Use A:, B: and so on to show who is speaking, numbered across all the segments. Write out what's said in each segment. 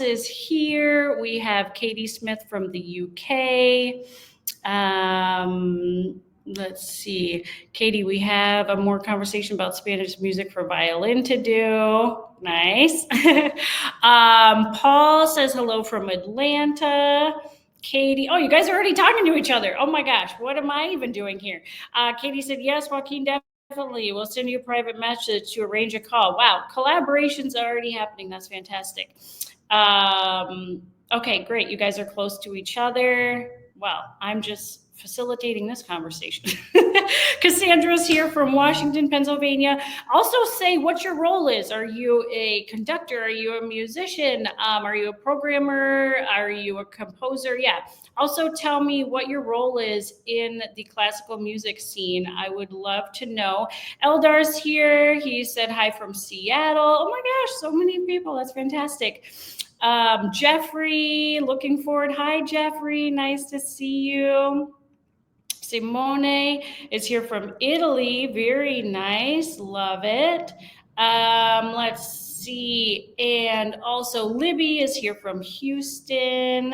A: is here. We have Katie Smith from the UK. Let's see. Katie, we have a more conversation about Spanish music for violin to do. Nice. Paul says hello from Atlanta. Katie, oh, you guys are already talking to each other. Oh my gosh, what am I even doing here? Katie said, yes, Joaquin, definitely. We'll send you a private message to arrange a call. Wow, collaboration's already happening. That's fantastic. Okay, great. You guys are close to each other. Wow, I'm just facilitating this conversation. Cassandra's here from Washington, Pennsylvania. Also say what your role is. Are you a conductor? Are you a musician? Are you a programmer? Are you a composer? Yeah. Also tell me what your role is in the classical music scene. I would love to know. Eldar's here. He said hi from Seattle. Oh my gosh, so many people. That's fantastic. Jeffrey, looking forward. Hi, Jeffrey. Nice to see you. Simone is here from Italy. Very nice. Love it. Let's see. And also Libby is here from Houston.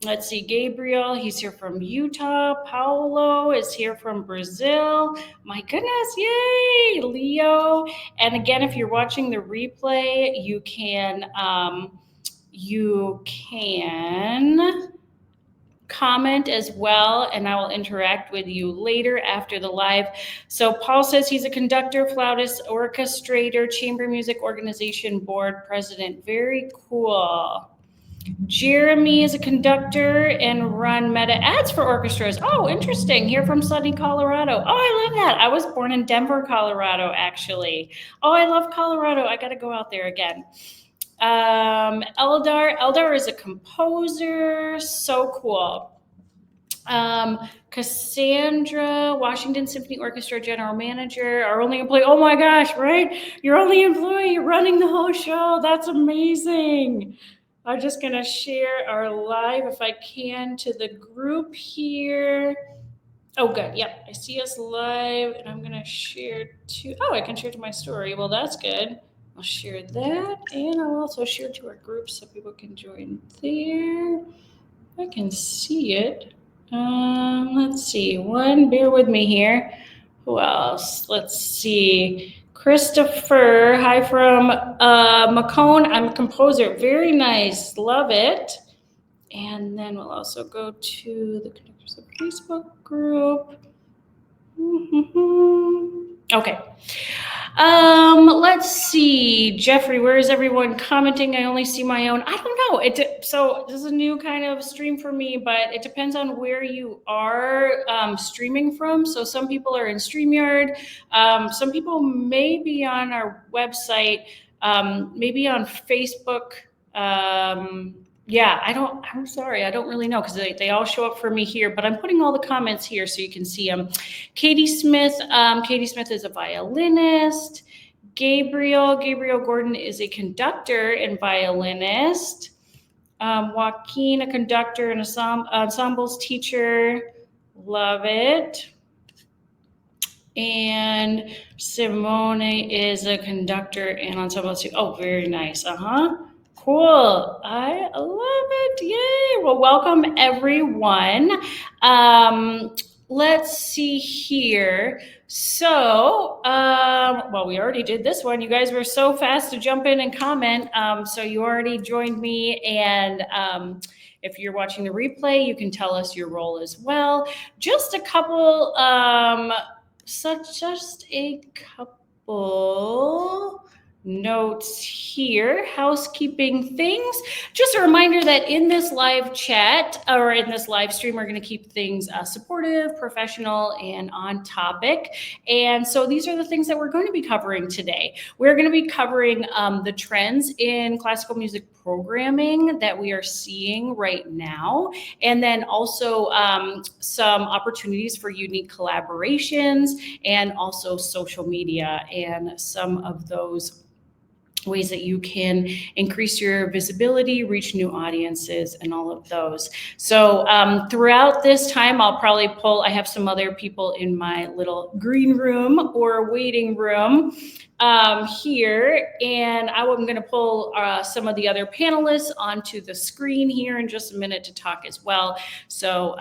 A: Let's see, Gabriel, he's here from Utah. Paolo is here from Brazil. My goodness, yay, Leo. And again, if you're watching the replay, you can comment as well, and I will interact with you later after the live. So Paul says he's a conductor, flautist, orchestrator, chamber music organization board president. Very cool. Jeremy is a conductor and run meta ads for orchestras. Oh, interesting. Here from sunny Colorado. Oh, I love that. I was born in Denver, Colorado, actually. Oh, I love Colorado. I got to go out there again. Eldar is a composer. So cool. Cassandra, Washington Symphony Orchestra general manager, our only employee. Oh my gosh, right? Your only employee, you're running the whole show. That's amazing. I'm just going to share our live, if I can, to the group here. Oh, good. Yep. I see us live, and I'm going to share to, I can share to my story. Well, that's good. I'll share that, and I'll also share to our group so people can join there. I can see it. Let's see. Bear with me here. Who else? Let's see. Christopher, hi from Macomb. I'm a composer. Very nice. Love it. And then we'll also go to the Conductors of Facebook group. Okay. Let's see. Jeffrey, where is everyone commenting? I only see my own. I don't know. So this is a new kind of stream for me, but it depends on where you are streaming from. So some people are in StreamYard. Some people may be on our website, maybe on Facebook. Yeah, I'm sorry, I don't really know because they all show up for me here, but I'm putting all the comments here so you can see them. Katie Smith is a violinist. Gabriel Gordon is a conductor and violinist. Joaquin, a conductor and ensembles teacher. Love it. And Simone is a conductor and ensemble teacher. Oh, very nice. Cool. I love it. Yay. Well, welcome everyone. Let's see here. So, we already did this one. You guys were so fast to jump in and comment. So you already joined me. And if you're watching the replay, you can tell us your role as well. Just a couple, notes here, housekeeping things. Just a reminder that in this live chat or in this live stream, we're going to keep things supportive, professional, and on topic. And so these are the things that we're going to be covering today. We're going to be covering the trends in classical music programming that we are seeing right now, and then also some opportunities for unique collaborations and also social media and some of those ways that you can increase your visibility, reach new audiences, and all of those. So throughout this time, I'll probably I have some other people in my little green room or waiting room here, and I'm going to pull some of the other panelists onto the screen here in just a minute to talk as well. So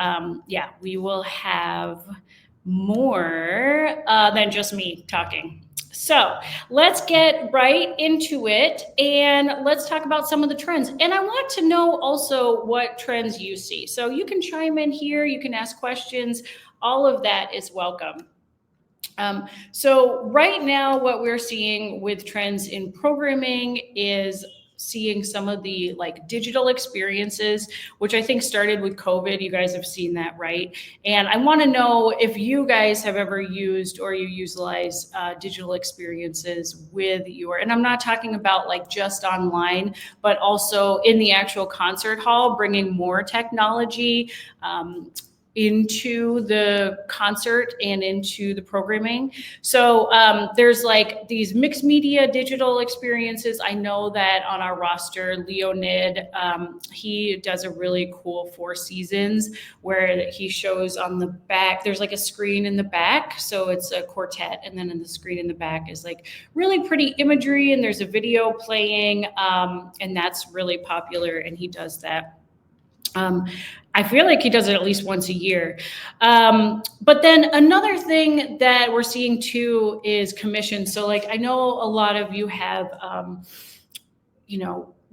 A: yeah, we will have more than just me talking. So let's get right into it, and let's talk about some of the trends. And I want to know also what trends you see. So you can chime in here, you can ask questions, all of that is welcome. So right now, what we're seeing with trends in programming is seeing some of the like digital experiences, which I think started with COVID. You guys have seen that, right? And I want to know if you guys have ever used or you utilize digital experiences with and I'm not talking about like just online, but also in the actual concert hall, bringing more technology into the concert and into the programming. So there's like these mixed media digital experiences. I know that on our roster, Leonid, he does a really cool 4 seasons where he shows on the back, there's like a screen in the back. So it's a quartet. And then in the screen in the back is like really pretty imagery, and there's a video playing, and that's really popular. And he does that. I feel like he does it at least once a year. But then another thing that we're seeing too is commission. So like, I know a lot of you have,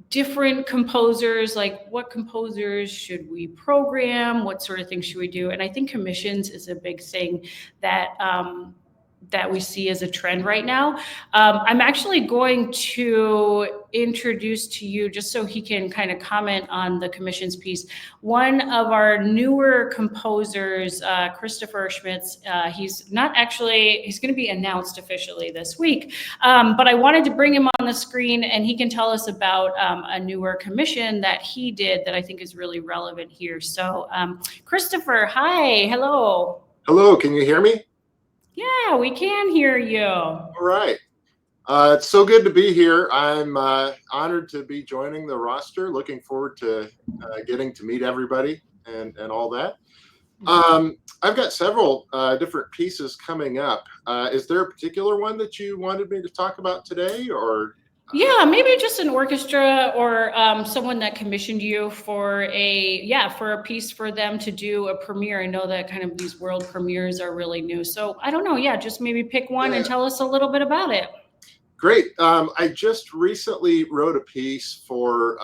A: different composers, like what composers should we program? What sort of things should we do? And I think commissions is a big thing that, that we see as a trend right now. I'm actually going to introduce to you, just so he can kind of comment on the commissions piece, one of our newer composers, Christopher Schmitz. He's going to be announced officially this week, but I wanted to bring him on the screen, and he can tell us about a newer commission that he did that I think is really relevant here. So Christopher, hi, hello.
B: Hello, can you hear me?
A: Yeah, we can hear you.
B: All right. It's so good to be here. I'm honored to be joining the roster. Looking forward to getting to meet everybody and all that. I've got several different pieces coming up. Is there a particular one that you wanted me to talk about today, or?
A: Yeah, maybe just an orchestra or someone that commissioned you for a piece for them to do a premiere. I know that kind of these world premieres are really new. So I don't know. Yeah, just maybe pick one and tell us a little bit about it.
B: Great. I just recently wrote a piece for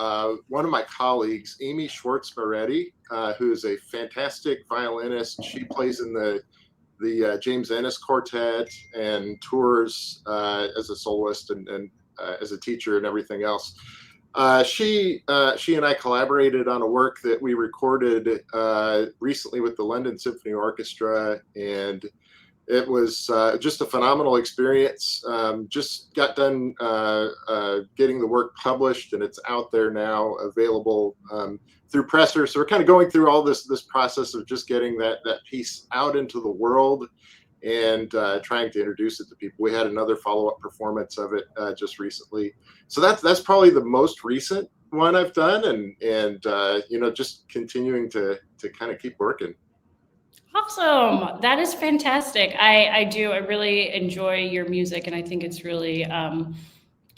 B: one of my colleagues, Amy Schwartz-Moretti, who is a fantastic violinist. She plays in the James Ennis Quartet and tours as a soloist and as a teacher and everything else. She and I collaborated on a work that we recorded recently with the London Symphony Orchestra, and it was just a phenomenal experience. Just got done getting the work published, and it's out there now, available through Presser. So we're kind of going through all this process of just getting that piece out into the world and trying to introduce it to people. We had another follow-up performance of it just recently. So that's probably the most recent one I've done, and just continuing to kind of keep working.
A: Awesome. That is fantastic. I really enjoy your music, and I think it's really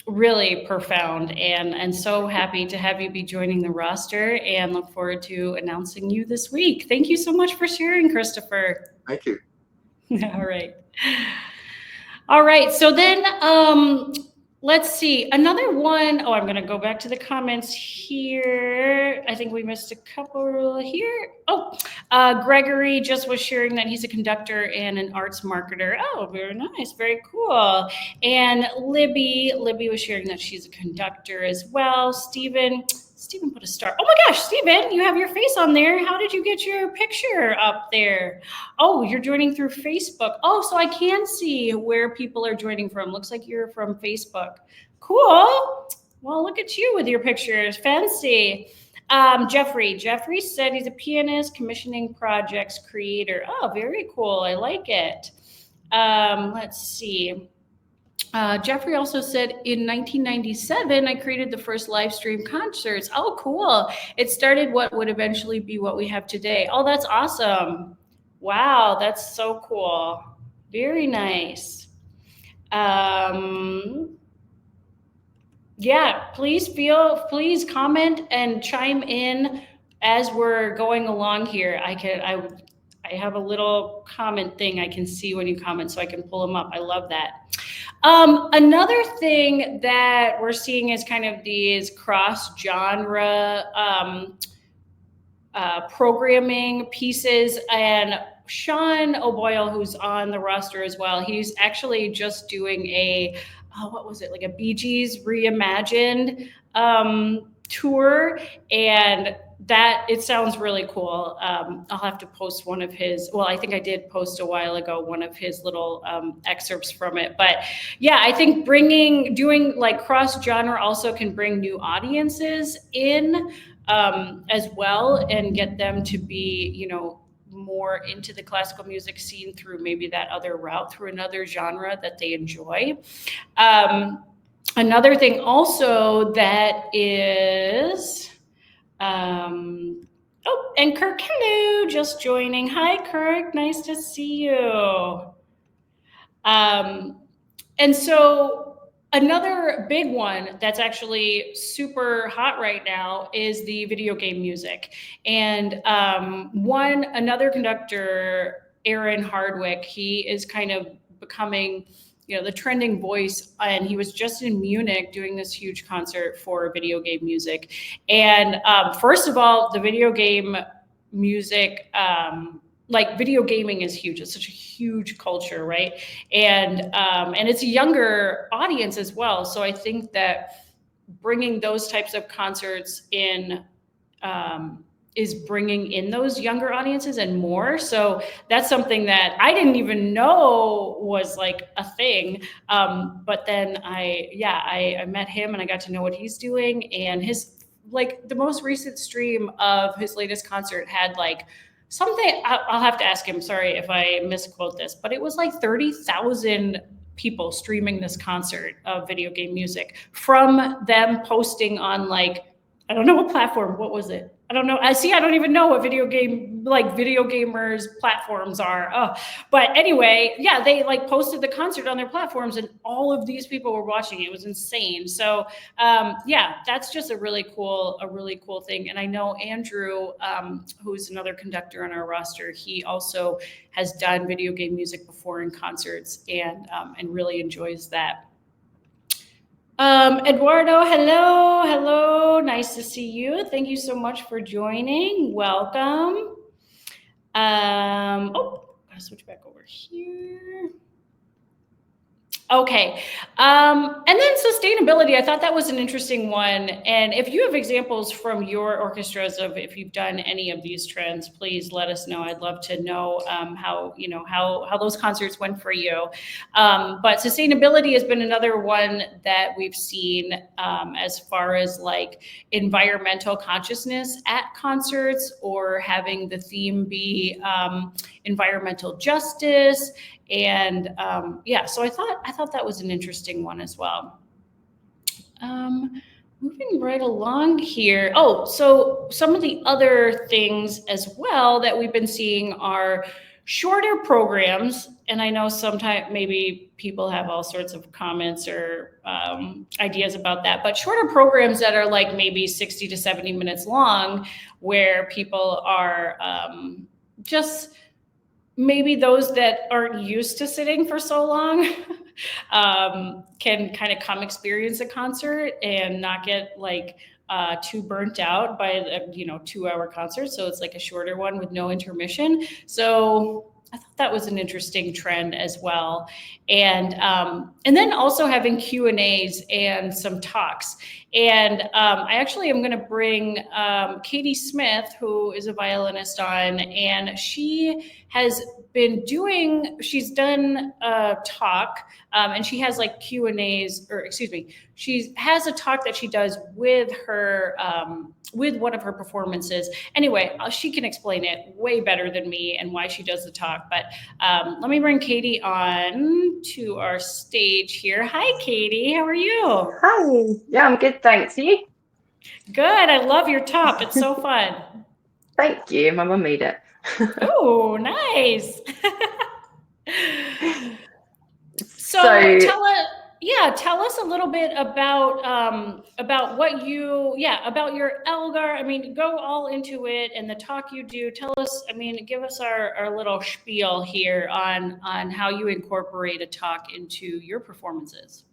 A: really profound, and so happy to have you be joining the roster, and look forward to announcing you this week. Thank you so much for sharing, Christopher.
B: Thank you.
A: All right. So then let's see. Another one. Oh, I'm going to go back to the comments here. I think we missed a couple here. Oh, Gregory just was sharing that he's a conductor and an arts marketer. Oh, very nice. Very cool. And Libby was sharing that she's a conductor as well. Stephen put a star. Oh my gosh, Stephen, you have your face on there. How did you get your picture up there? Oh, you're joining through Facebook. Oh, so I can see where people are joining from. Looks like you're from Facebook. Cool. Well, look at you with your pictures. Fancy. Jeffrey said he's a pianist, commissioning projects, creator. Oh, very cool. I like it. Let's see. Jeffrey also said in 1997, I created the first live stream concerts. Oh, cool. It started what would eventually be what we have today. Oh, that's awesome. Wow, that's so cool. Very nice. Yeah, please comment and chime in as we're going along here. I have a little comment thing I can see when you comment, so I can pull them up. I love that. Another thing that we're seeing is kind of these cross-genre programming pieces, and Sean O'Boyle, who's on the roster as well, he's actually just doing what was it, like a Bee Gees reimagined tour, and that it sounds really cool. I'll have to post one of his, well, I think I did post a while ago one of his little excerpts from it. But yeah, I think doing like cross genre also can bring new audiences in as well, and get them to be, more into the classical music scene through maybe that other route, through another genre that they enjoy. Another thing also that is, and Kirk, hello, just joining. Hi, Kirk, nice to see you. And so another big one that's actually super hot right now is the video game music. And another conductor, Aaron Hardwick, he is kind of becoming the trending voice, and he was just in Munich doing this huge concert for video game music. And first of all, the video game music, like video gaming is huge. It's such a huge culture, right? And it's a younger audience as well. So I think that bringing those types of concerts in is bringing in those younger audiences and more. So that's something that I didn't even know was like a thing. But then I met him and I got to know what he's doing. And his, like, the most recent stream of his latest concert had like something, I'll have to ask him, sorry if I misquote this, but it was like 30,000 people streaming this concert of video game music from them posting on, like, I don't know what platform, what was it? I don't know. I don't even know what video gamers platforms are. Oh, but anyway, yeah, they like posted the concert on their platforms and all of these people were watching it. It was insane. So yeah, that's just a really cool thing. And I know Andrew, who's another conductor on our roster, he also has done video game music before in concerts and really enjoys that. Eduardo, hello, nice to see you. Thank you so much for joining. Welcome. Gotta switch back over here. Okay. And then sustainability, I thought that was an interesting one. And if you have examples from your orchestras of if you've done any of these trends, please let us know. I'd love to know how those concerts went for you. But sustainability has been another one that we've seen as far as like environmental consciousness at concerts, or having the theme be environmental justice. And so I thought that was an interesting one as well. Moving right along here. Oh, so some of the other things as well that we've been seeing are shorter programs. And I know sometimes maybe people have all sorts of comments or ideas about that, but shorter programs that are like maybe 60 to 70 minutes long, where people are just maybe those that aren't used to sitting for so long can kind of come experience a concert and not get like too burnt out by the 2-hour concert. So it's like a shorter one with no intermission. So I thought that was an interesting trend as well. And then also having Q&As and some talks. And I actually am going to bring Katie Smith, who is a violinist, on, and she's done a talk, and she has like Q&As, or excuse me, she has a talk that she does with her, with one of her performances. Anyway, she can explain it way better than me and why she does the talk. But let me bring Katie on to our stage here. Hi, Katie. How are you?
C: Hi. Yeah, I'm good, thanks. You?
A: Good. I love your top. It's so fun.
C: Thank you. My mum made it.
A: Oh, nice. So tell us a little bit about what about your Elgar. I mean, go all into it and the talk you do. Tell us, I mean, give us our little spiel here on how you incorporate a talk into your performances.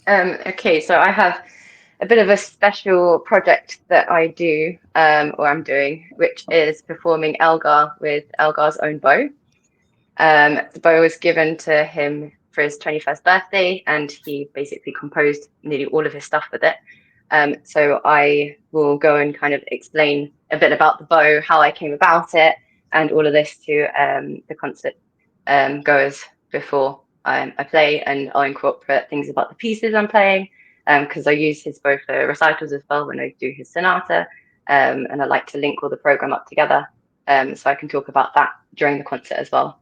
C: Okay, so I have a bit of a special project that I do, or I'm doing, which is performing Elgar with Elgar's own bow. The bow was given to him for his 21st birthday, and he basically composed nearly all of his stuff with it. So I will go and kind of explain a bit about the bow, how I came about it, and all of this to the concert goers before I play, and I'll incorporate things about the pieces I'm playing, because I use his bow for recitals as well when I do his sonata, and I like to link all the program up together, so I can talk about that during the concert as well.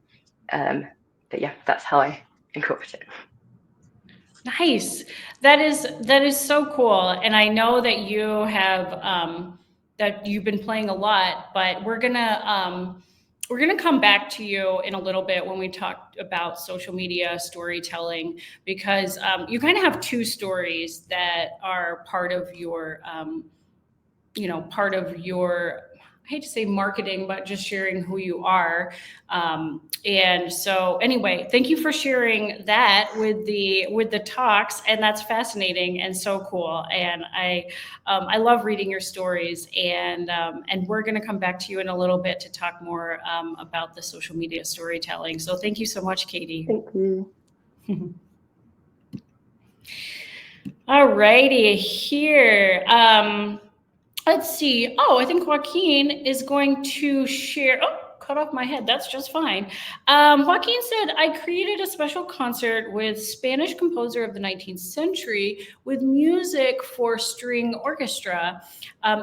C: But yeah, that's how I incorporate it.
A: Nice. That is so cool. And I know that you have that you've been playing a lot, but we're gonna come back to you in a little bit when we talk about social media storytelling, because you kind of have two stories that are part of your I hate to say marketing, but just sharing who you are. And so anyway, thank you for sharing that with the talks. And that's fascinating and so cool. And I love reading your stories, and we're going to come back to you in a little bit to talk more about the social media storytelling. So thank you so much, Katie.
C: Thank you.
A: All righty, here. Let's see. Oh, I think Joaquin is going to share. Oh, cut off my head. That's just fine. Joaquin said, I created a special concert with Spanish composer of the 19th century with music for string orchestra.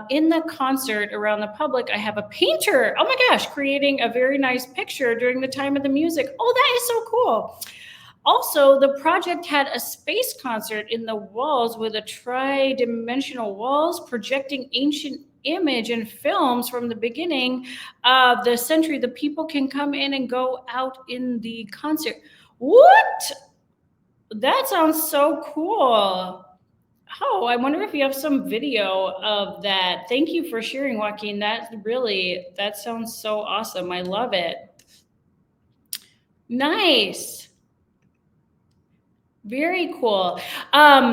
A: In the concert around the public, I have a painter, oh my gosh, creating a very nice picture during the time of the music. Oh, that is so cool. Also, the project had a space concert in the walls with a tri-dimensional walls projecting ancient image and films from the beginning of the century. The people can come in and go out in the concert. What? That sounds so cool. Oh, I wonder if you have some video of that. Thank you for sharing, Joaquin. That sounds so awesome. I love it. Nice. Very cool. Let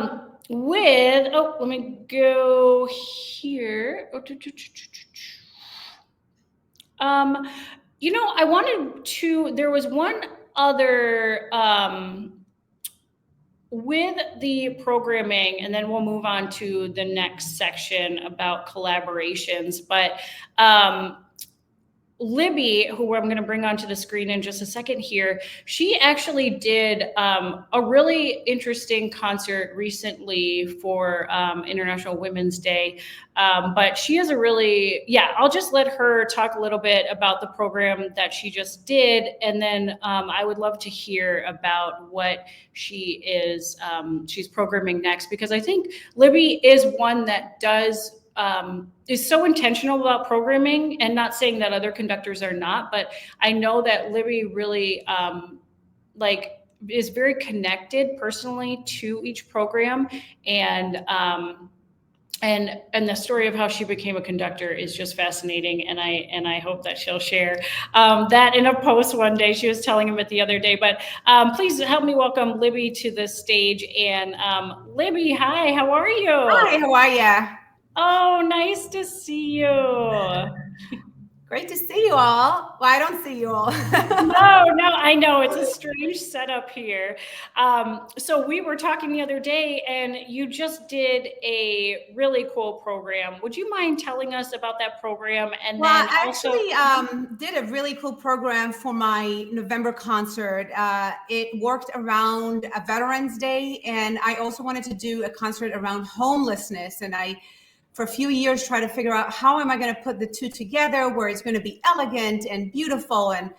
A: me go here. There was one other, with the programming, and then we'll move on to the next section about collaborations. But Libby, who I'm going to bring onto the screen in just a second here, she actually did a really interesting concert recently for International Women's Day. But she has I'll just let her talk a little bit about the program that she just did. And then I would love to hear about what she's programming next, because I think Libby is one that is so intentional about programming, and not saying that other conductors are not, but I know that Libby really is very connected personally to each program, and the story of how she became a conductor is just fascinating, and I hope that she'll share that in a post one day. She was telling him it the other day. But please help me welcome Libby to the stage. And Libby, hi, how are you?
D: Hi, how are you?
A: Oh, nice to see you.
D: Great to see you all. Well, I don't see you all.
A: No, I know it's a strange setup here. So we were talking the other day, and you just did a really cool program. Would you mind telling us about that program? And
D: well,
A: then
D: I
A: also,
D: actually did a really cool program for my November concert. It worked around a Veterans Day, and I also wanted to do a concert around homelessness. And I, for a few years, try to figure out how am I going to put the two together where it's going to be elegant and beautiful, and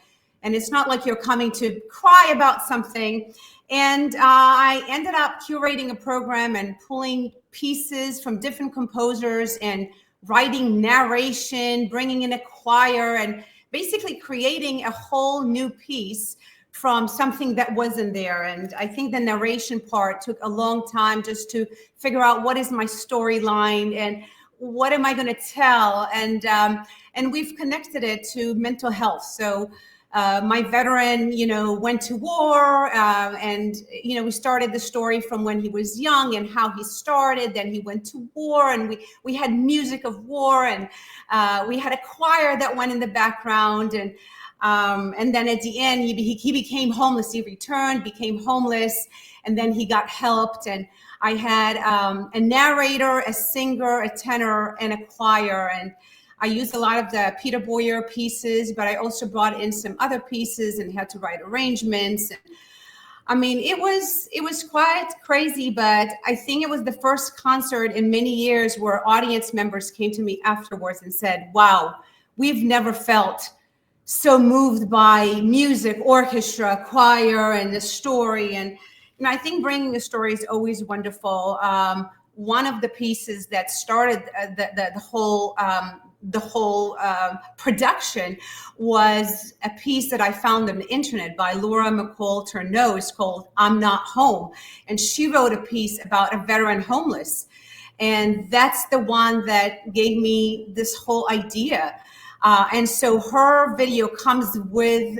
D: it's not like you're coming to cry about something. And I ended up curating a program and pulling pieces from different composers and writing narration, bringing in a choir, and basically creating a whole new piece from something that wasn't there. And I think the narration part took a long time just to figure out what is my storyline and what am I going to tell. And we've connected it to mental health. So my veteran, went to war, and we started the story from when he was young and how he started. Then he went to war, and we had music of war, and we had a choir that went in the background, and then at the end he became homeless. He returned, became homeless, and then he got helped. And I had a narrator, a singer, a tenor, and a choir. And I used a lot of the Peter Boyer pieces, but I also brought in some other pieces and had to write arrangements. I mean, it was quite crazy, but I think it was the first concert in many years where audience members came to me afterwards and said, wow, we've never felt so moved by music, orchestra, choir, and the story. And I think bringing a story is always wonderful. One of the pieces that started the whole production was a piece that I found on the internet by Laura McCall Turneau. It's called I'm Not Home. And she wrote a piece about a veteran homeless. And that's the one that gave me this whole idea. And so her video comes with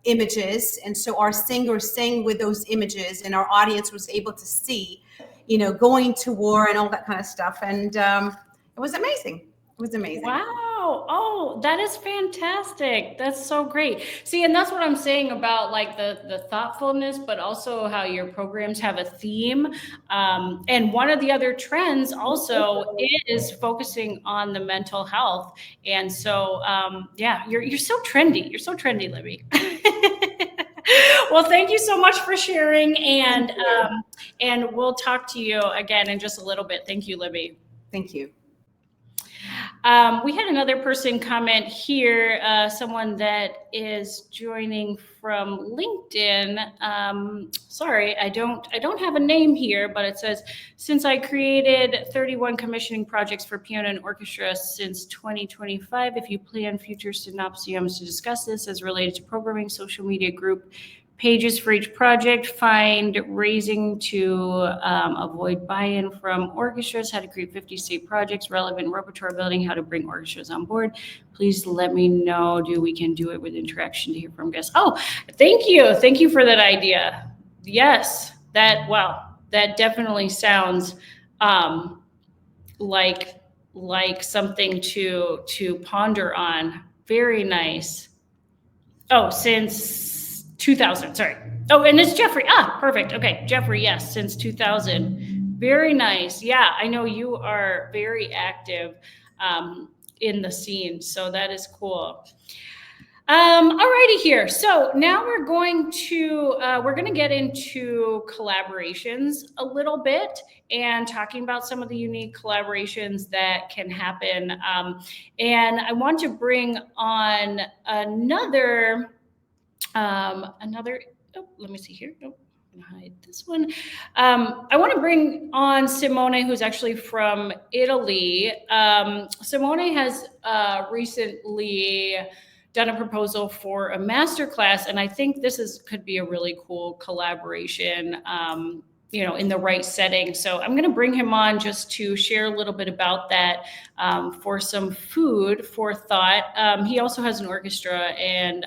D: images. And so our singers sang with those images, and our audience was able to see, going to war and all that kind of stuff. And it was amazing. It was amazing.
A: Wow. Oh, that is fantastic. That's so great. See, and that's what I'm saying about like the thoughtfulness, but also how your programs have a theme. And one of the other trends also is focusing on the mental health. And so, yeah, you're so trendy. You're so trendy, Libby. Well, thank you so much for sharing. And we'll talk to you again in just a little bit. Thank you, Libby.
D: Thank you.
A: We had another person comment here, someone that is joining from LinkedIn. Sorry, I don't have a name here, but it says, since I created 31 commissioning projects for piano and orchestra since 2025, if you plan future synopsiums to discuss this as related to programming, social media group pages for each project, find raising to avoid buy-in from orchestras, how to create 50 state projects, relevant repertoire building, how to bring orchestras on board. Please let me know, we can do it with interaction to hear from guests. Oh, thank you. Thank you for that idea. Yes, that definitely sounds like something to ponder on. Very nice. Oh, since 2000, sorry. Oh, and it's Jeffrey. Perfect. Okay, Jeffrey, yes, since 2000. Very nice. Yeah, I know you are very active in the scene, so that is cool. Alrighty here. So now we're going to get into collaborations a little bit and talking about some of the unique collaborations that can happen. And I want to bring on another, let me see here. Nope, I'm gonna hide this one. I want to bring on Simone, who's actually from Italy. Simone has recently done a proposal for a masterclass, and I think this could be a really cool collaboration, in the right setting. So I'm going to bring him on just to share a little bit about that, for some food for thought. He also has an orchestra, and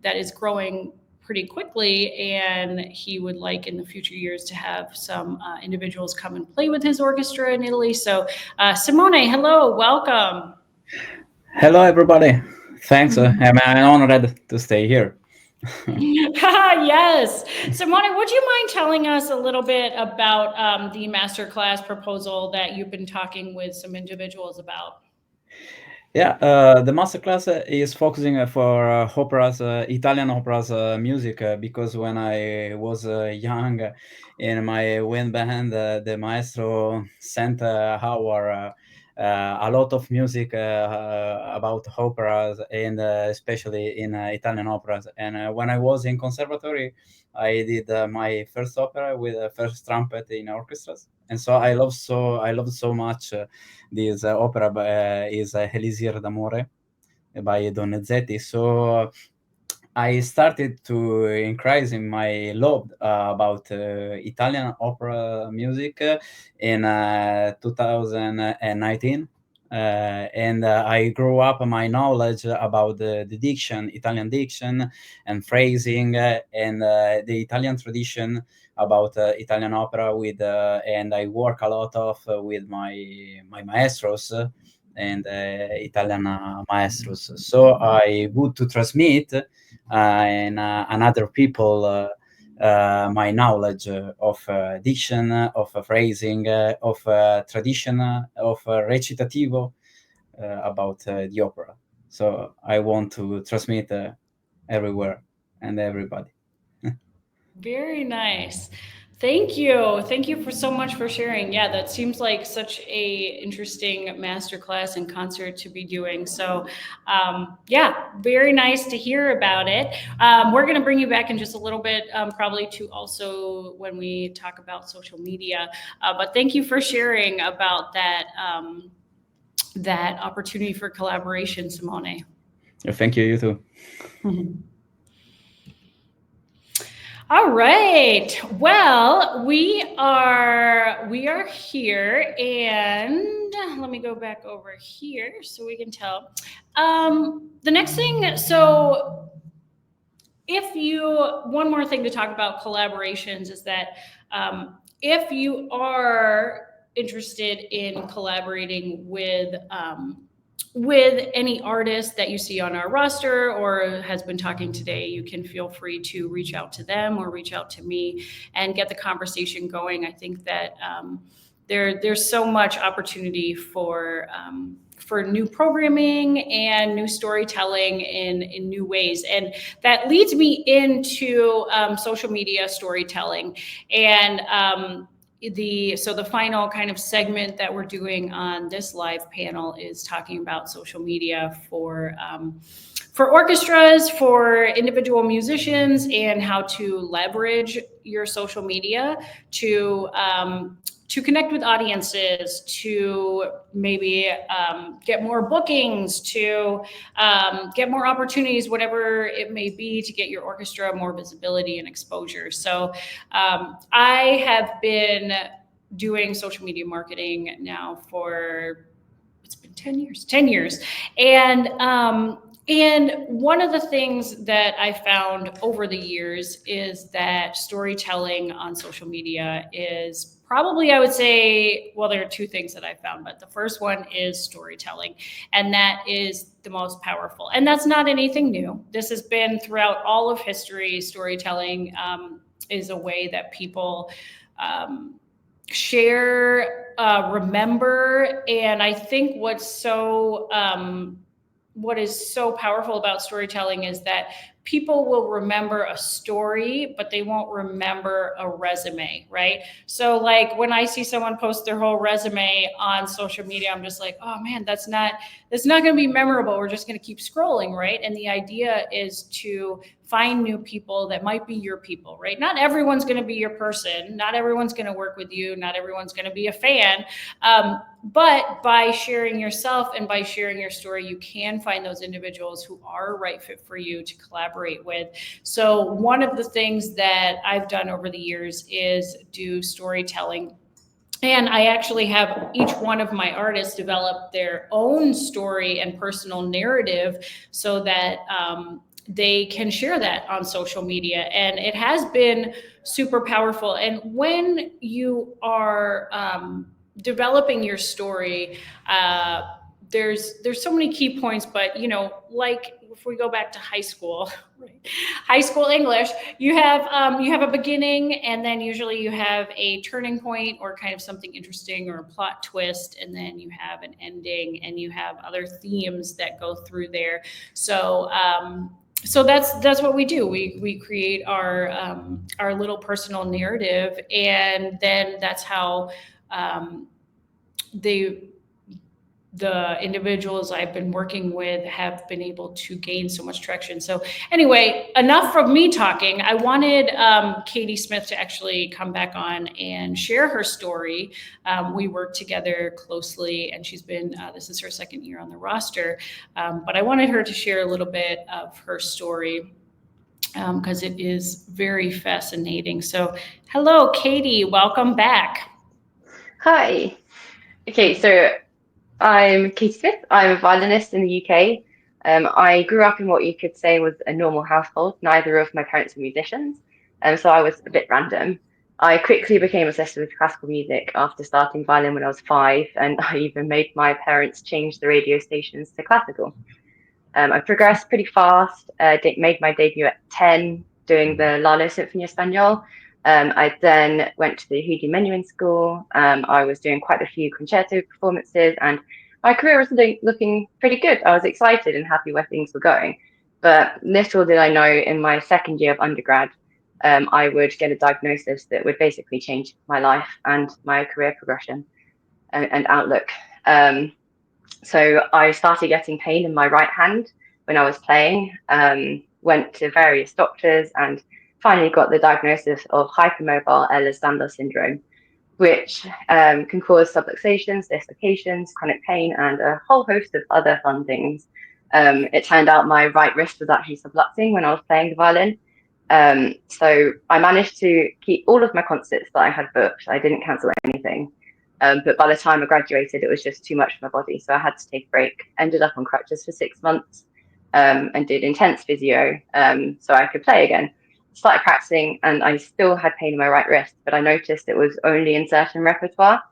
A: that is growing pretty quickly, and he would like in the future years to have some individuals come and play with his orchestra in Italy. So Simone, hello, welcome.
E: Hello, everybody. Thanks. I'm honored to stay here.
A: Yes. Simone, would you mind telling us a little bit about the masterclass proposal that you've been talking with some individuals about?
E: Yeah, the masterclass is focusing for operas, Italian operas music, because when I was young in my wind band, the maestro sent a lot of music about operas and especially in Italian operas. And when I was in conservatory, I did my first opera with first trumpet in orchestras, and so I loved so much. This opera is Elisir d'Amore by Donizetti. So I started to increase in my love about Italian opera music in 2019. And I grew up my knowledge about the diction, Italian diction and phrasing, and the Italian tradition about Italian opera with, and I work a lot of with my maestros and Italian maestros. So I would to transmit and other people my knowledge of diction, of phrasing, of tradition, of recitativo about the opera. So I want to transmit everywhere and everybody.
A: Very nice. Thank you. Thank you for so much for sharing. Yeah, that seems like such a interesting masterclass and concert to be doing. So, yeah, very nice to hear about it. We're going to bring you back in just a little bit, probably to also when we talk about social media. But thank you for sharing about that that opportunity for collaboration, Simone.
E: Thank you. You too.
A: All right. Well, we are here, and let me go back over here so we can tell. The next thing, so one more thing to talk about collaborations is that if you are interested in collaborating with any artist that you see on our roster or has been talking today, you can feel free to reach out to them or reach out to me and get the conversation going. I think that there's so much opportunity for new programming and new storytelling in new ways. And that leads me into social media storytelling. And the final kind of segment that we're doing on this live panel is talking about social media for orchestras, for individual musicians, and how to leverage your social media to connect with audiences, to maybe get more bookings, to get more opportunities, whatever it may be, to get your orchestra more visibility and exposure. So I have been doing social media marketing now for, it's been 10 years. And one of the things that I found over the years is that storytelling on social media is probably, I would say, well, there are two things that I found, but the first one is storytelling, and that is the most powerful. And that's not anything new. This has been throughout all of history. Storytelling is a way that people share, remember, and I think what is so powerful about storytelling is that people will remember a story, but they won't remember a resume, right? So like when I see someone post their whole resume on social media, I'm just like, oh man, that's not going to be memorable. We're just going to keep scrolling, right? And the idea is to find new people that might be your people, right? Not everyone's going to be your person. Not everyone's going to work with you. Not everyone's going to be a fan. But by sharing yourself and by sharing your story, you can find those individuals who are a right fit for you to collaborate with. So one of the things that I've done over the years is do storytelling. And I actually have each one of my artists develop their own story and personal narrative so that they can share that on social media. And it has been super powerful. And when you are developing your story, there's so many key points, but like if we go back to high school, right? High school English, you have a beginning, and then usually you have a turning point or kind of something interesting or a plot twist, and then you have an ending, and you have other themes that go through there. So so that's what we do. We create our little personal narrative, and then that's how the individuals I've been working with have been able to gain so much traction. So anyway, enough from me talking. I wanted Katie Smith to actually come back on and share her story. We work together closely, and she's been, this is her second year on the roster, but I wanted her to share a little bit of her story because it is very fascinating. So hello, Katie, welcome back.
C: Hi. Okay, so I'm Katie Smith. I'm a violinist in the UK. I grew up in what you could say was a normal household. Neither of my parents were musicians, so I was a bit random. I quickly became obsessed with classical music after starting violin when I was 5, and I even made my parents change the radio stations to classical. I progressed pretty fast, made my debut at 10 doing the Lalo Symphony Español. I then went to the Hudi Menuhin School. I was doing quite a few concerto performances, and my career was looking pretty good. I was excited and happy where things were going. But little did I know, in my second year of undergrad, I would get a diagnosis that would basically change my life and my career progression and outlook. So I started getting pain in my right hand when I was playing, went to various doctors, and finally got the diagnosis of hypermobile Ehlers-Danlos syndrome, which can cause subluxations, dislocations, chronic pain, and a whole host of other fun things. It turned out my right wrist was actually subluxing when I was playing the violin. So I managed to keep all of my concerts that I had booked. I didn't cancel anything. But by the time I graduated, it was just too much for my body. So I had to take a break, ended up on crutches for 6 months, and did intense physio so I could play again. Started practicing, and I still had pain in my right wrist, but I noticed it was only in certain repertoire.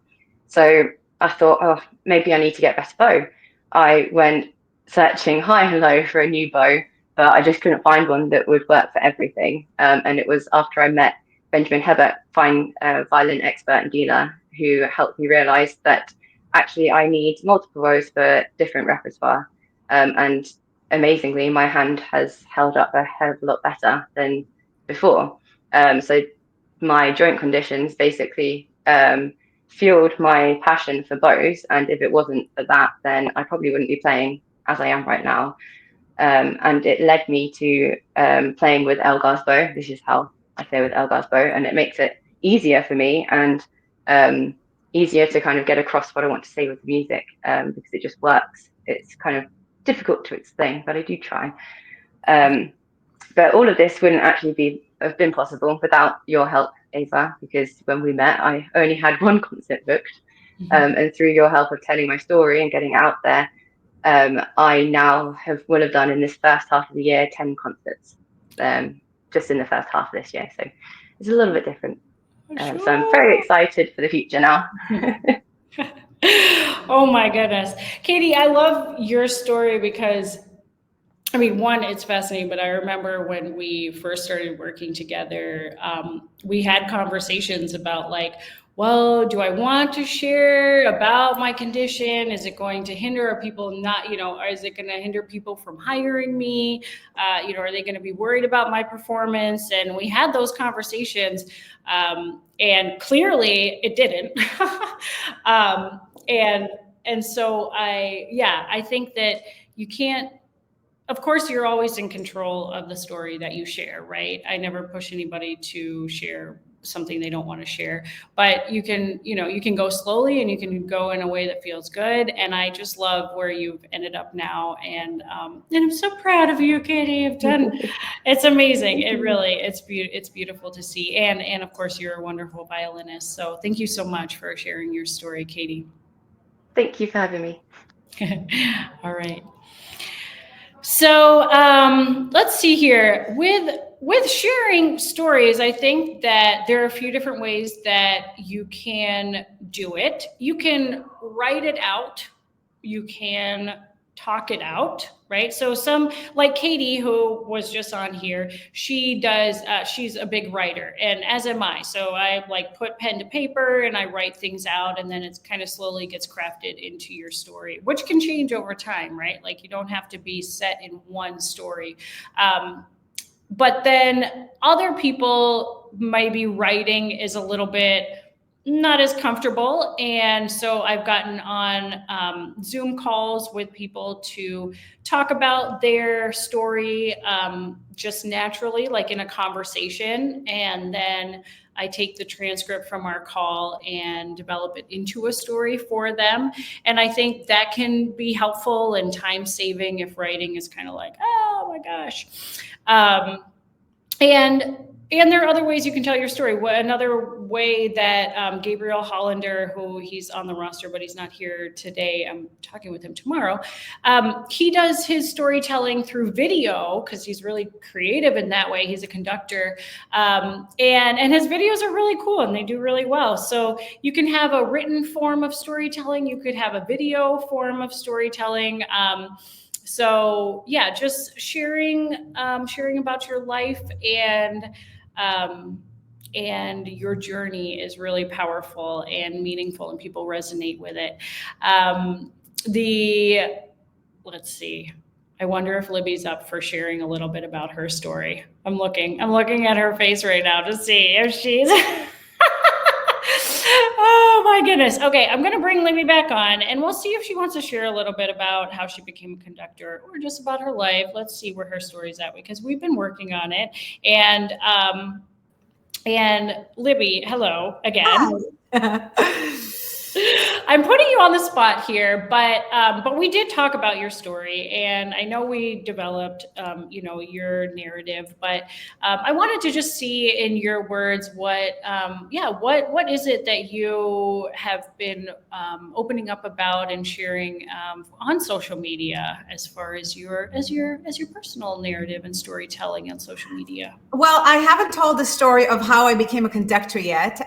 C: So I thought, oh, maybe I need to get a better bow. I went searching high and low for a new bow, but I just couldn't find one that would work for everything. And it was after I met Benjamin Hebert, fine violin expert and dealer, who helped me realize that actually I need multiple bows for different repertoire. And amazingly, my hand has held up a hell of a lot better than before. So my joint conditions basically fueled my passion for bows. And if it wasn't for that, then I probably wouldn't be playing as I am right now. And it led me to playing with Elgar's bow. This is how I play with Elgar's bow, and it makes it easier for me and easier to kind of get across what I want to say with the music because it just works. It's kind of difficult to explain, but I do try. But all of this wouldn't actually have been possible without your help, Eva, because when we met, I only had one concert booked. And through your help of telling my story and getting out there, I now will have done in this first half of the year 10 concerts, just in the first half of this year. So it's a little bit different. So I'm very excited for the future now.
A: Oh my goodness. Katie, I love your story because, I mean, one, it's fascinating, but I remember when we first started working together, we had conversations about like, well, do I want to share about my condition? Is it going to hinder people not, or is it going to hinder people from hiring me? Are they going to be worried about my performance? And we had those conversations, and clearly it didn't. And so I think that you can't, of course, you're always in control of the story that you share, right? I never push anybody to share something they don't want to share, but you can go slowly and you can go in a way that feels good. And I just love where you've ended up now. And I'm so proud of you, Katie. You've done, it's amazing. It really, it's beautiful to see. And of course, you're a wonderful violinist. So thank you so much for sharing your story, Katie.
C: Thank you for having me.
A: All right. So let's see here. With sharing stories, I think that there are a few different ways that you can do it. You can write it out you can talk it out, right? So some, like Katie, who was just on here, she does, she's a big writer, and as am I. So I like put pen to paper and I write things out, and then it's kind of slowly gets crafted into your story, which can change over time, right? Like you don't have to be set in one story. But then other people, maybe writing is a little bit not as comfortable. And so I've gotten on Zoom calls with people to talk about their story just naturally, like in a conversation. And then I take the transcript from our call and develop it into a story for them. And I think that can be helpful and time saving if writing is kind of like, oh my gosh. And there are other ways you can tell your story. Another way that Gabriel Hollander, who he's on the roster, but he's not here today, I'm talking with him tomorrow. He does his storytelling through video because he's really creative in that way. He's a conductor. And his videos are really cool and they do really well. So you can have a written form of storytelling. You could have a video form of storytelling. So yeah, just sharing about your life and your journey is really powerful and meaningful, and people resonate with it. Let's see. I wonder if Libby's up for sharing a little bit about her story. I'm looking at her face right now to see if she's. Oh my goodness. Okay, I'm going to bring Libby back on and we'll see if she wants to share a little bit about how she became a conductor or just about her life. Let's see where her story's at because we've been working on it. And Libby, hello again. I'm putting you on the spot here, but we did talk about your story, and I know we developed, your narrative. But I wanted to just see in your words what is it that you have been opening up about and sharing on social media as far as your personal narrative and storytelling on social media.
D: Well, I haven't told the story of how I became a conductor yet,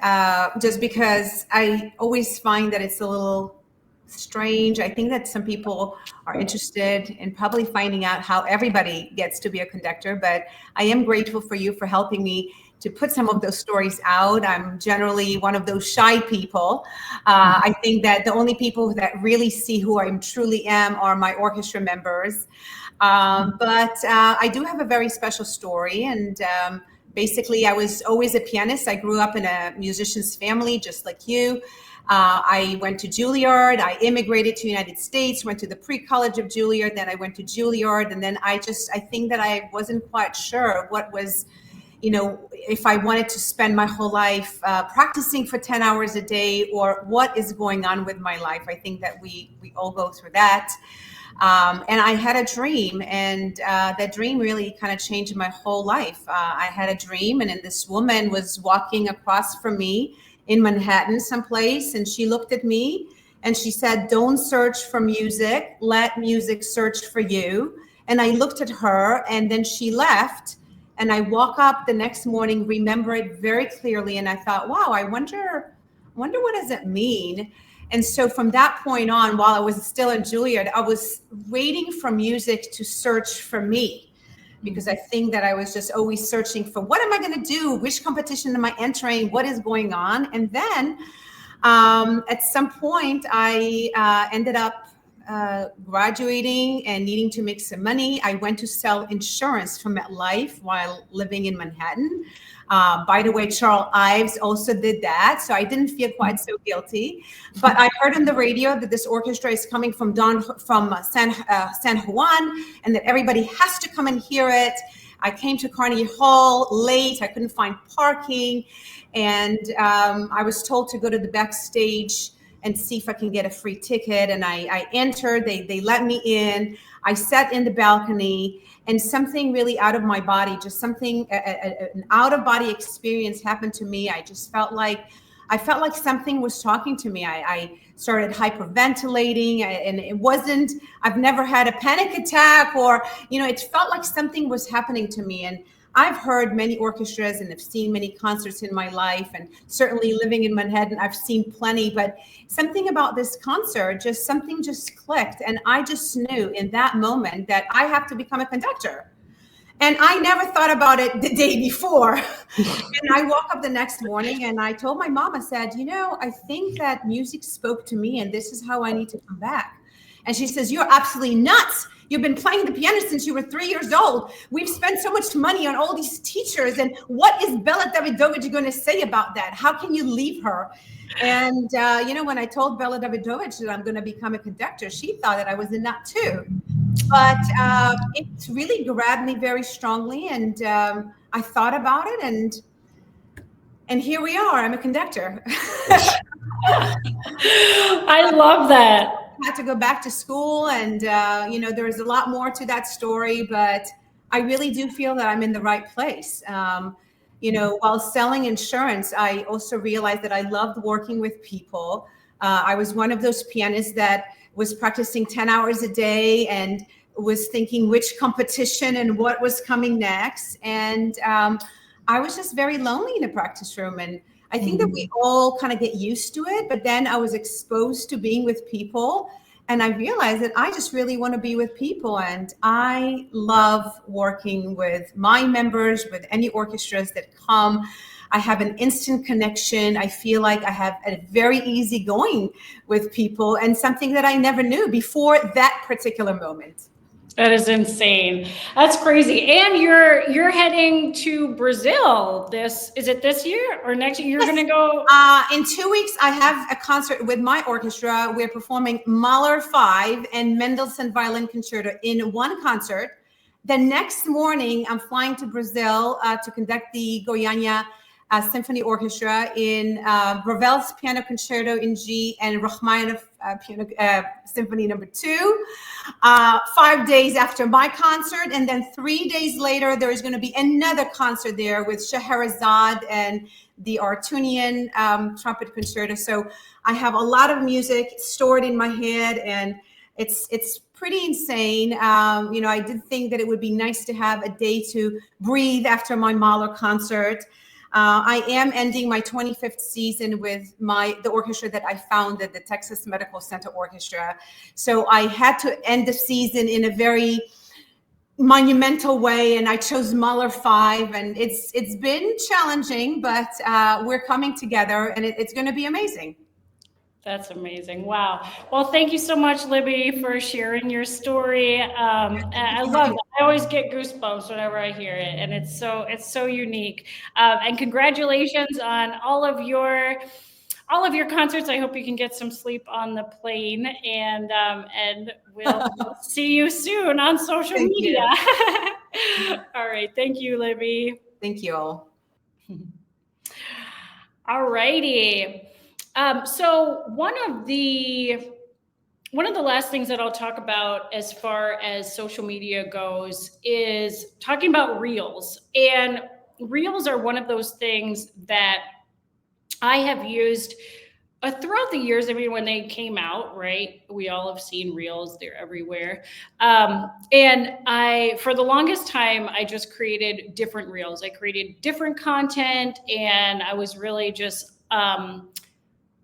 D: just because I always find that it's a little strange. I think that some people are interested in probably finding out how everybody gets to be a conductor, but I am grateful for you for helping me to put some of those stories out. I'm generally one of those shy people. I think that the only people that really see who I truly am are my orchestra members. But I do have a very special story, and basically I was always a pianist. I grew up in a musician's family, just like you. I went to Juilliard. I immigrated to the United States, went to the pre-college of Juilliard. Then I went to Juilliard. And then I think that I wasn't quite sure what was, if I wanted to spend my whole life practicing for 10 hours a day or what is going on with my life. I think that we all go through that. And I had a dream, and that dream really kind of changed my whole life. I had a dream, and then this woman was walking across from me in Manhattan someplace, and she looked at me and she said, "Don't search for music, let music search for you." And I looked at her, and then she left, and I woke up the next morning, remember it very clearly, and I thought, wow, I wonder what does it mean? And so from that point on, while I was still in Juilliard, I was waiting for music to search for me, because I think that I was just always searching for what am I going to do? Which competition am I entering? What is going on? And then at some point, I ended up graduating and needing to make some money. I went to sell insurance for MetLife while living in Manhattan. By the way, Charles Ives also did that, so I didn't feel quite so guilty. But I heard on the radio that this orchestra is coming from San Juan, and that everybody has to come and hear it. I came to Carnegie Hall late. I couldn't find parking, and I was told to go to the backstage and see if I can get a free ticket. And I entered. They let me in. I sat in the balcony, and something really out of my body, just something, an out-of-body experience happened to me. I felt like something was talking to me. I started hyperventilating, and I've never had a panic attack, or, it felt like something was happening to me. And I've heard many orchestras and have seen many concerts in my life, and certainly living in Manhattan, I've seen plenty, but something about this concert, something just clicked. And I just knew in that moment that I have to become a conductor. And I never thought about it the day before. And I woke up the next morning and I told my mom, I said, I think that music spoke to me and this is how I need to come back. And she says, you're absolutely nuts. You've been playing the piano since you were 3 years old. We've spent so much money on all these teachers. And what is Bella Davidovich going to say about that? How can you leave her? And, when I told Bella Davidovich that I'm going to become a conductor, she thought that I was a nut too. But it really grabbed me very strongly. And I thought about it. And here we are. I'm a conductor.
A: I love that.
D: Had to go back to school, and there's a lot more to that story, but I really do feel that I'm in the right place. While selling insurance, I also realized that I loved working with people. I was one of those pianists that was practicing 10 hours a day and was thinking which competition and what was coming next. And I was just very lonely in the practice room. And I think that we all kind of get used to it, but then I was exposed to being with people and I realized that I just really want to be with people. And I love working with my members, with any orchestras that come. I have an instant connection. I feel like I have a very easy going with people, and something that I never knew before that particular moment.
A: That is insane. That's crazy. And you're heading to Brazil. Is it this year or next year? You're going to go.
D: In 2 weeks, I have a concert with my orchestra. We're performing Mahler 5 and Mendelssohn Violin Concerto in one concert. The next morning, I'm flying to Brazil to conduct the Goiânia Symphony Orchestra in Ravel's Piano Concerto in G and Rachmaninoff Symphony No. 2. 5 days after my concert, and then 3 days later, there is going to be another concert there with Scheherazade and the Artunian Trumpet Concerto. So I have a lot of music stored in my head, and it's pretty insane. I did think that it would be nice to have a day to breathe after my Mahler concert. I am ending my 25th season with the orchestra that I founded, the Texas Medical Center Orchestra. So I had to end the season in a very monumental way, and I chose Mahler 5, and it's been challenging, but we're coming together, and it's going to be amazing.
A: That's amazing. Wow. Well, thank you so much, Libby, for sharing your story. I love it. I always get goosebumps whenever I hear it, and it's so unique. And congratulations on all of your concerts. I hope you can get some sleep on the plane, and we'll see you soon on social media. All right. Thank you, Libby.
D: Thank you all.
A: All righty. So one of the last things that I'll talk about as far as social media goes is talking about Reels. And Reels are one of those things that I have used throughout the years. I mean, when they came out, right? We all have seen Reels; they're everywhere. And for the longest time, I just created different Reels. I created different content, and I was really just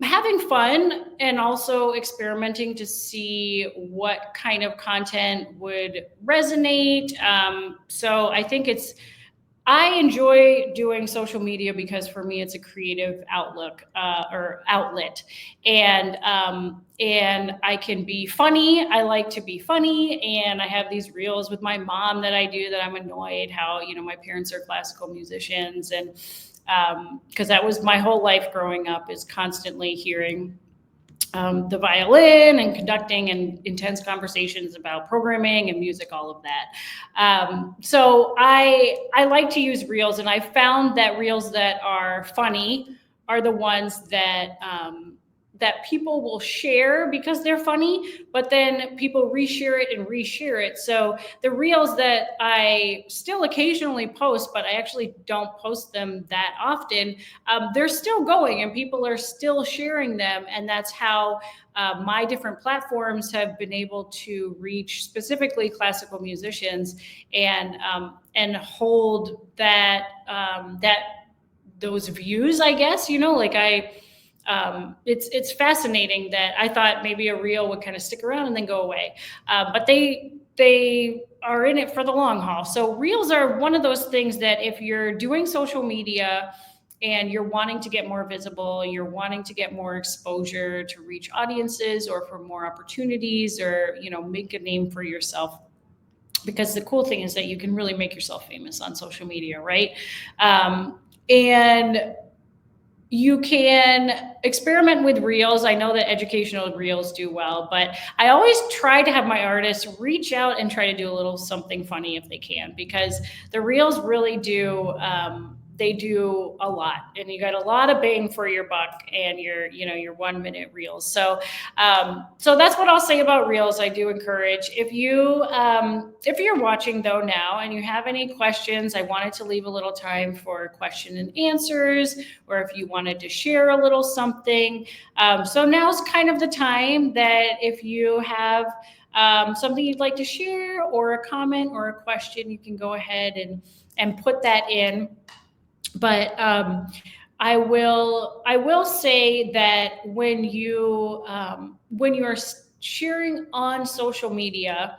A: having fun and also experimenting to see what kind of content would resonate. So I think I enjoy doing social media because for me, it's a creative outlet. And I can be funny. I like to be funny. And I have these reels with my mom that I do that I'm annoyed how, my parents are classical musicians, and because that was my whole life growing up, is constantly hearing the violin and conducting and intense conversations about programming and music, all of that. So I like to use reels, and I found that reels that are funny are the ones that that people will share because they're funny, but then people reshare it and reshare it. So the reels that I still occasionally post, but I actually don't post them that often, they're still going and people are still sharing them. And that's how my different platforms have been able to reach specifically classical musicians and hold that those views, I guess, like it's fascinating that I thought maybe a reel would kind of stick around and then go away. But they are in it for the long haul. So reels are one of those things that if you're doing social media and you're wanting to get more visible, you're wanting to get more exposure to reach audiences or for more opportunities or, make a name for yourself. Because the cool thing is that you can really make yourself famous on social media, right? And you can experiment with reels. I know that educational reels do well, but I always try to have my artists reach out and try to do a little something funny if they can, because the reels really do, they do a lot and you got a lot of bang for your buck and your 1 minute reels. So that's what I'll say about reels. I do encourage if you're watching though now and you have any questions, I wanted to leave a little time for question and answers, or if you wanted to share a little something. So now's kind of the time that if you have something you'd like to share or a comment or a question, you can go ahead and put that in. But I will say that when you are sharing on social media,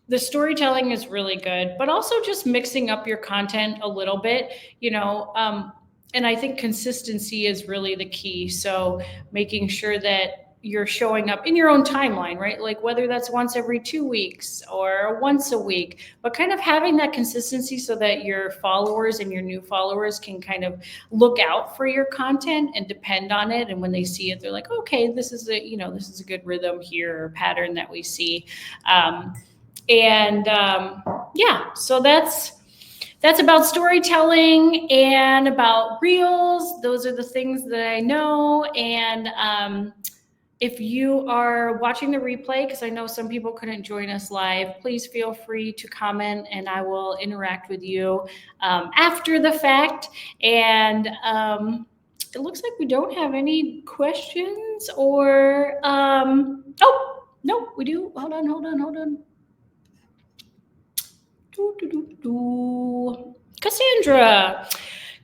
A: the storytelling is really good, but also just mixing up your content a little bit, and I think consistency is really the key. So making sure that you're showing up in your own timeline, right? Like whether that's once every 2 weeks or once a week, but kind of having that consistency so that your followers and your new followers can kind of look out for your content and depend on it. And when they see it, they're like, okay, this is a good rhythm here or pattern that we see. So that's about storytelling and about reels. Those are the things that I know. And if you are watching the replay, because I know some people couldn't join us live, please feel free to comment and I will interact with you after the fact. And it looks like we don't have any questions or, oh, no, we do. Hold on.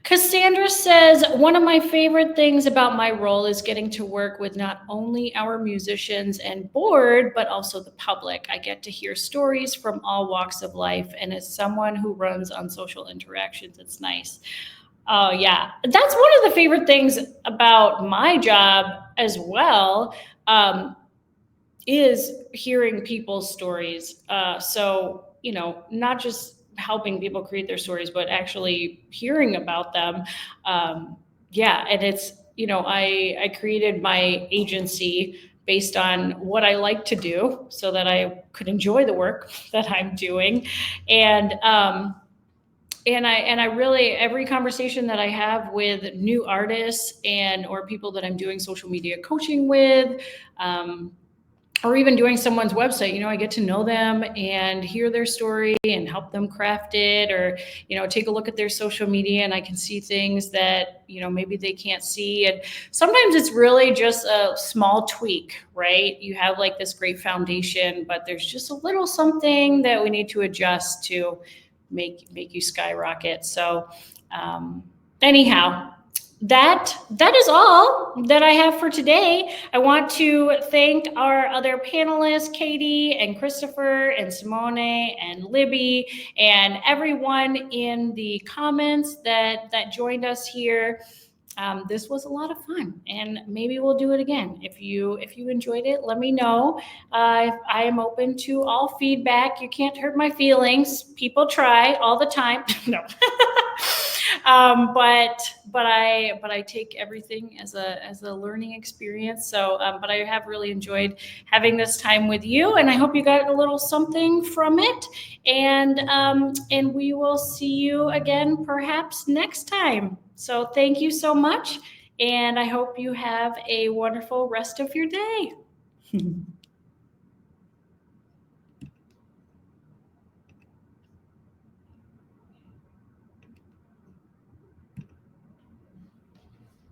A: Cassandra says, one of my favorite things about my role is getting to work with not only our musicians and board, but also the public. I get to hear stories from all walks of life. And as someone who runs on social interactions, it's nice. Oh, yeah. That's one of the favorite things about my job as well, is hearing people's stories. So, not just helping people create their stories, but actually hearing about them. And it's, I created my agency based on what I like to do so that I could enjoy the work that I'm doing. And I really, every conversation that I have with new artists or people that I'm doing social media coaching with, or even doing someone's website, I get to know them and hear their story and help them craft it, or, take a look at their social media and I can see things that, maybe they can't see. And sometimes it's really just a small tweak, right? You have like this great foundation, but there's just a little something that we need to adjust to make you skyrocket. So anyhow, that is all that I have for today. I want to thank our other panelists, Katie and Christopher and Simone and Libby and everyone in the comments that joined us here. This was a lot of fun and maybe we'll do it again. If you enjoyed it, let me know. I am open to all feedback. You can't hurt my feelings. People try all the time. No. But I take everything as a learning experience. So, but I have really enjoyed having this time with you, and I hope you got a little something from it. And we will see you again perhaps next time. So thank you so much, And I hope you have a wonderful rest of your day.